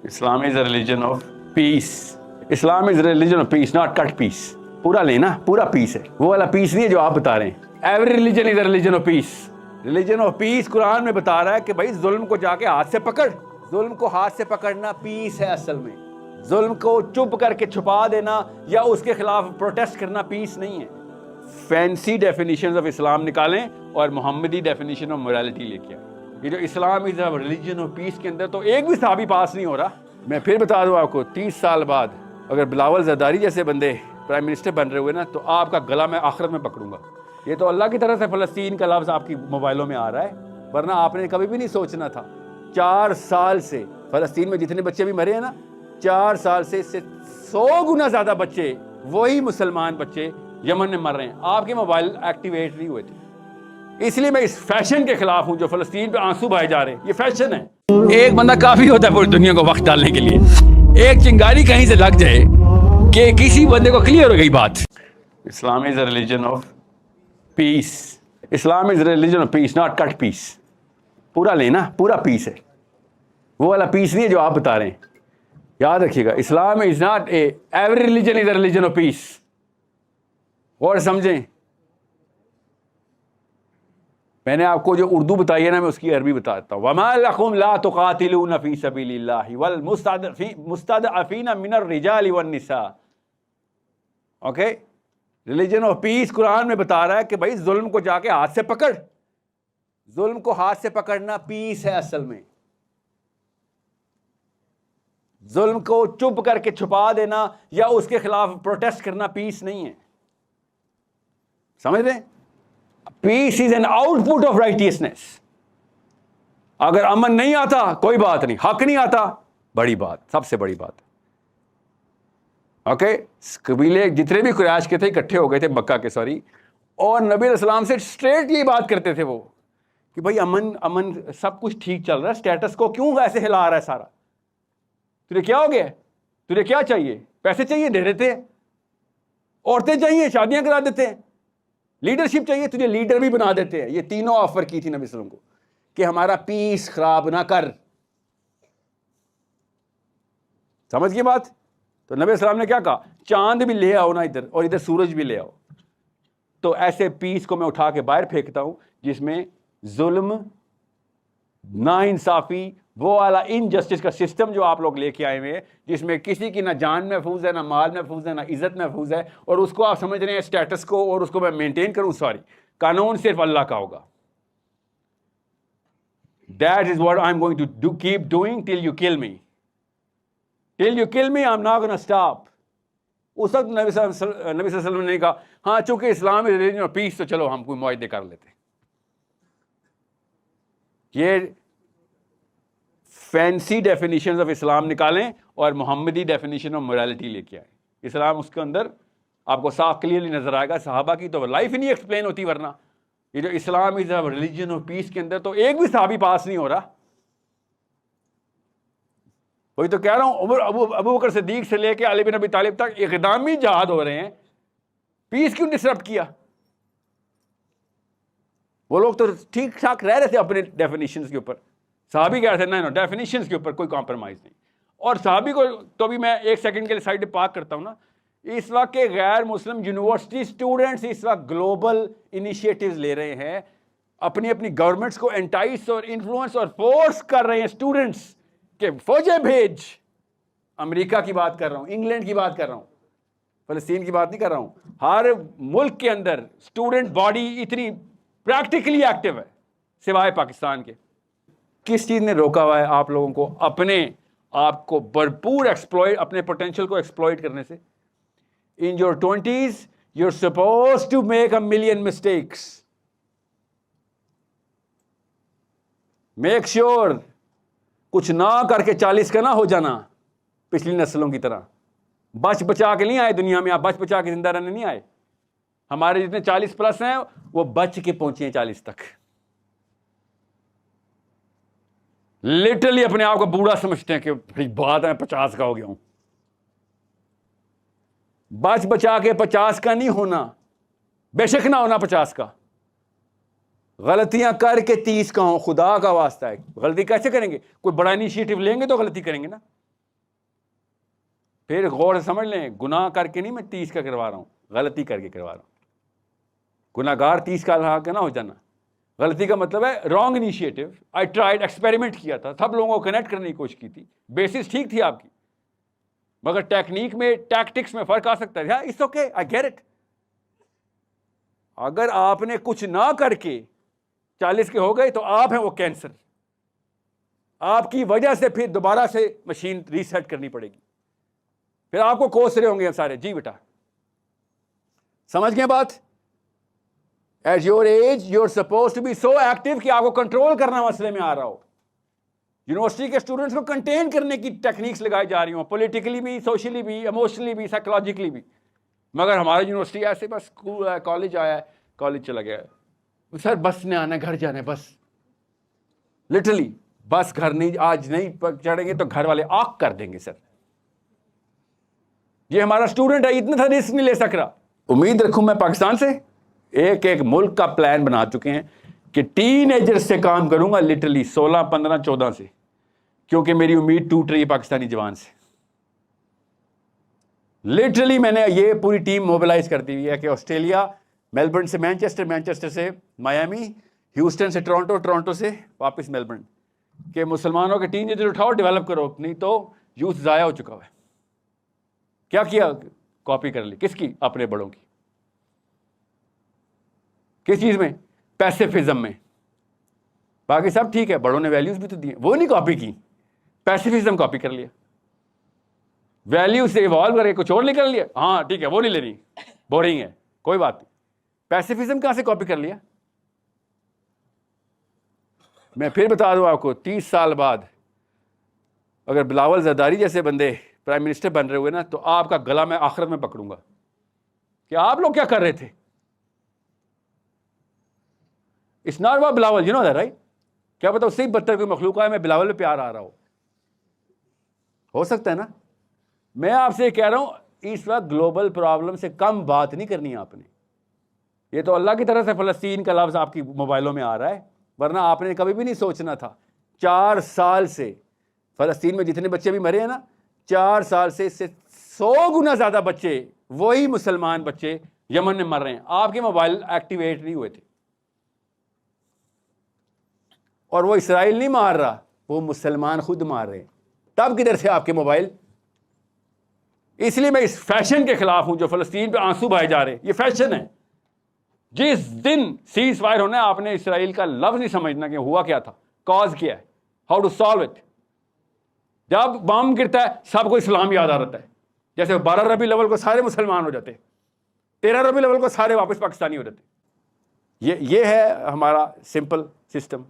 Islam is a religion of peace. Islam is a religion of peace, not cut peace. पूरा लेना, पूरा piece है, वो वाला पीस नहीं है जो आप बता रहे हैं. Every religion is a religion of peace. Religion of peace Quran में बता रहा है कि भाई जुल्म को जाके हाथ से पकड़. जुल्म को हाथ से पकड़ना पीस है असल में. जुल्म को चुप करके छुपा देना या उसके खिलाफ प्रोटेस्ट करना पीस नहीं है. फैंसी डेफिनेशंस ऑफ इस्लाम निकालें और मोहम्मदी डेफिनेशन ऑफ मोरालिटी लेके आए. ये जो Islam is a religion of peace के अंदर तो एक भी सहाबी पास नहीं हो रहा. मैं फिर बता दूं आपको, 30 साल बाद अगर बिलावल ज़रदारी जैसे बंदे प्राइम मिनिस्टर बन रहे हुए ना, तो आपका गला मैं आखिरत में पकड़ूंगा. ये तो अल्लाह की तरफ से फ़लस्तीन का लफ्ज़ आपकी मोबाइलों में आ रहा है, वरना आपने कभी भी नहीं सोचना था. 4 साल से फ़लस्तीन में जितने बच्चे भी मरे हैं ना, 4 साल से इससे 100 गुना ज़्यादा बच्चे, वही मुसलमान बच्चे यमन में मर रहे हैं. आपके मोबाइल एक्टिवेट नहीं हुए थे. इसलिए मैं इस फैशन के खिलाफ हूं जो फ़लस्तीन पे आंसू बहाए जा रहे हैं. ये फैशन है. एक बंदा काफ़ी होता है पूरी दुनिया को वक्त डालने के लिए. एक चिंगारी कहीं से लग जाए कि किसी बंदे को क्लियर हो गई बात. Islam is a religion of peace. Islam is a religion of peace, not cut peace. पूरा लेना, पूरा पीस है, वो वाला पीस नहीं है जो आप बता रहे हैं. याद रखिएगा, Islam is not every religion is a religion of peace. और समझें, मैंने आपको जो उर्दू बताई है ना, मैं उसकी अरबी बताता हूँ. वमा लकुम ला तुकातिलून फी सबीलिल्लाहि वल मुस्तदअफीन मिनर रिजाल वन निसा. Okay, religion of peace Quran में बता रहा है कि भाई जुल्म को जाके हाथ से पकड़. जुल्म को हाथ से पकड़ना पीस है असल में. जुल्म को चुप करके छुपा देना या उसके खिलाफ प्रोटेस्ट करना पीस नहीं है. समझ रहे? Peace is an output of righteousness. अगर अमन नहीं आता कोई बात नहीं, हक नहीं आता बड़ी बात, सबसे बड़ी बात. ओके, कबीले जितने भी कुरैश के थे इकट्ठे हो गए थे, मक्का के सॉरी, और नबी अलैहिस्सलाम से स्ट्रेट ये बात करते थे वो कि भाई अमन अमन सब कुछ ठीक चल रहा है, स्टेटस को क्यों ऐसे हिला रहा है सारा? तुझे क्या हो गया? तुझे क्या चाहिए? पैसे चाहिए, दे देते हैं. औरतें चाहिए, शादियां करा देते हैं. लीडरशिप चाहिए, तुझे लीडर भी बना देते हैं. ये तीनों ऑफर की थी नबी सल्लल्लाहु अलैहि वसल्लम को कि हमारा पीस खराब ना कर. समझ गई बात? तो नबी सल्लल्लाहु अलैहि वसल्लम ने क्या कहा? चांद भी ले आओ ना इधर, और इधर सूरज भी ले आओ. तो ऐसे पीस को मैं उठा के बाहर फेंकता हूं जिसमें जुल्म, नाइंसाफी, वो वाला इनजस्टिस का सिस्टम जो आप लोग लेके आए हुए हैं, जिसमें किसी की ना जान महफूज है, ना माल महफूज है, ना इज्जत महफूज है, और उसको आप समझ रहे हैं स्टेटस को, और उसको मैं मेंटेन करूं. सॉरी, कानून सिर्फ अल्लाह का होगा. That is what I am going to do, keep doing till you kill me. Till you kill me I am not gonna stop. उस वक्त नबी सल्लल्लाहु अलैहि वसल्लम ने कहा, हाँ चूंकि Islam is religion of piece, तो चलो हम कोई मुआहदे कर लेते. ये फैंसी डेफिनेशंस ऑफ इस्लाम निकालें और मोहम्मदी डेफिनेशन ऑफ मोरालिटी लेके आए. इस्लाम उसके अंदर आपको साफ क्लियरली नजर आएगा. सहाबा की तो लाइफ ही नहीं एक्सप्लेन होती, वरना ये जो Islam is a religion of peace के अंदर तो एक भी सहाबी पास नहीं हो रहा. वही तो कह रहा हूं, अबू बकर सिद्दीक से लेके अली बिन अबी तालिब तक इक़दामी जहाद हो रहे हैं. पीस क्यों डिसरप्ट किया? वो लोग तो ठीक ठाक रह रहे थे अपने डेफिनेशंस के ऊपर. साहबी कह रहे थे ना, डेफिनेशंस के ऊपर कोई कॉम्प्रोमाइज़ नहीं. और साहबी को तो भी मैं एक सेकंड के लिए साइड पे पार्क करता हूँ ना. इस वक्त के गैर मुस्लिम यूनिवर्सिटी स्टूडेंट्स इस वक्त ग्लोबल इनिशिएटिव्स ले रहे हैं, अपनी अपनी गवर्नमेंट्स को एंटाइस और इन्फ्लुएंस और फोर्स कर रहे हैं स्टूडेंट्स के फौजें भेज. अमेरिका की बात कर रहा हूँ, इंग्लैंड की बात कर रहा हूँ, फ़लस्तीन की बात नहीं कर रहा हूँ. हर मुल्क के अंदर स्टूडेंट बॉडी इतनी प्रैक्टिकली एक्टिव है सिवाय पाकिस्तान के. किस चीज़ ने रोका हुआ है आप लोगों को अपने आप को भरपूर एक्सप्लॉइट, अपने पोटेंशियल को एक्सप्लॉइट करने से? In your 20s you are supposed to make a million mistakes. Make sure कुछ ना करके 40 का ना हो जाना पिछली नस्लों की तरह. बच बचा के नहीं आए दुनिया में, आप बच बचा के जिंदा रहने नहीं आए. हमारे जितने 40 प्लस हैं वो बच के पहुंचे हैं 40 तक. लिटरली अपने आप को बूढ़ा समझते हैं कि भाई बात है 50 का हो गया हूं. बच बचा के 50 का नहीं होना, बेशक ना होना 50 का. गलतियां करके 30 का हो, खुदा का वास्ता है. गलती कैसे करेंगे? कोई बड़ा इनिशिएटिव लेंगे तो गलती करेंगे ना. پھر غور سے سمجھ لیں, گناہ کر کے نہیں میں 30 کا کروا رہا ہوں, غلطی کر کے کروا رہا ہوں. گناہ گار 30 کا نہ ہو جانا. غلطی کا مطلب ہے wrong initiative. I tried, experiment کیا تھا, سب لوگوں کو کنیکٹ کرنے کی کوشش کی تھی, بیسس ٹھیک تھی آپ کی, مگر ٹیکنیک میں, ٹیکٹکس میں فرق آ سکتا ہے. It's okay, I get it. اگر آپ نے کچھ نہ کر کے 40 کے ہو گئے تو آپ ہیں وہ کینسر. آپ کی وجہ سے پھر دوبارہ سے مشین ریسیٹ کرنی پڑے گی, پھر آپ کو کوس رہے ہوں گے سارے. جی بیٹا سمجھ گئے بات؟ At your age you are supposed to be so active کہ آپ کو کنٹرول کرنا مسئلے میں آ رہا ہو. یونیورسٹی کے اسٹوڈنٹس کو کنٹین کرنے کی ٹیکنیکس لگائی جا رہی ہوں, پولیٹیکلی بھی, سوشلی بھی, ایموشنلی بھی, سائیکولوجیکلی بھی. مگر ہماری یونیورسٹی ایسے بس اسکول ہے, کالج آیا ہے, کالج چلا گیا ہے, سر بس نے آنا ہے, گھر جانا ہے, بس لٹرلی بس گھر نہیں, آج نہیں چڑھیں گے تو گھر والے آگ کر دیں گے. سر یہ ہمارا اسٹوڈنٹ ہے, اتنا تھا رسک نہیں لے سک رہا. امید رکھوں میں پاکستان سے ایک ملک کا پلان بنا چکے ہیں کہ ٹین ایجر سے کام کروں گا, لٹرلی 16, 15, 14 سے, کیونکہ میری امید ٹوٹ رہی ہے پاکستانی جوان سے. لٹرلی میں نے یہ پوری ٹیم موبلائز کر دی ہوئی ہے کہ آسٹریلیا, میلبرن سے مینچسٹر, مینچسٹر سے میامی, ہیوسٹن سے ٹورانٹو, ٹورانٹو سے واپس میلبرن, کہ مسلمانوں کے ٹین ایجر اٹھاؤ, ڈیولپ کرو, نہیں تو یوتھ ضائع ہو چکا ہے. کیا کاپی کر لی, کس کی؟ اپنے بڑوں کی. کس چیز میں؟ پیسیفزم میں. باقی سب ٹھیک ہے, بڑوں نے ویلیوز بھی تو دی, وہ نہیں کاپی کی, پیسیفزم کاپی کر لیا. ویلیو سے ایوالو کر کے کچھ اور نکل لیا, ہاں ٹھیک ہے وہ نہیں لینی, بورنگ ہے, کوئی بات نہیں. پیسیفزم کہاں سے کاپی کر لیا؟ میں پھر بتا دوں آپ کو, 30 سال بعد اگر بلاول زرداری جیسے بندے پرائم منسٹر بن رہے ہوئے نا, تو آپ کا گلا میں آخرت میں پکڑوں گا کہ آپ لوگ کیا کر رہے تھے. It's not about Bilawal, you know that right. کیا پتا اس سے ہی بدتر کوئی مخلوق ہے, میں بلاول پہ پیار آ رہا ہو سکتا ہے نا. میں آپ سے کہہ رہا ہوں, اس وقت گلوبل پرابلم سے کم بات نہیں کرنی ہے آپ نے. یہ تو اللہ کی طرف سے فلسطین کا لفظ آپ کی موبائلوں میں آ رہا ہے, ورنہ آپ نے کبھی بھی نہیں سوچنا تھا. 4 سال سے فلسطین میں جتنے بچے بھی مرے ہیں نا, 4 سال سے اس سے 100 گنا زیادہ بچے, وہی مسلمان بچے یمن میں مر رہے ہیں. آپ کے موبائل ایکٹیویٹ نہیں ہوئے تھے. اور وہ اسرائیل نہیں مار رہا, وہ مسلمان خود مار رہے ہیں. تب کدھر سے آپ کے موبائل؟ اس لیے میں اس فیشن کے خلاف ہوں جو فلسطین پہ آنسو بہائے جا رہے ہیں. یہ فیشن ہے. جس دن سیز فائر ہونا ہے, آپ نے اسرائیل کا لفظ نہیں سمجھنا کہ ہوا کیا تھا, کاز کیا ہے, ہاؤ ٹو سالو اٹ. جب بم گرتا ہے سب کو اسلام یاد آ رہتا ہے. جیسے 12 ربیع الاول کو سارے مسلمان ہو جاتے, 13 ربیع الاول کو سارے واپس پاکستانی ہو جاتے. یہ ہے ہمارا سمپل سسٹم.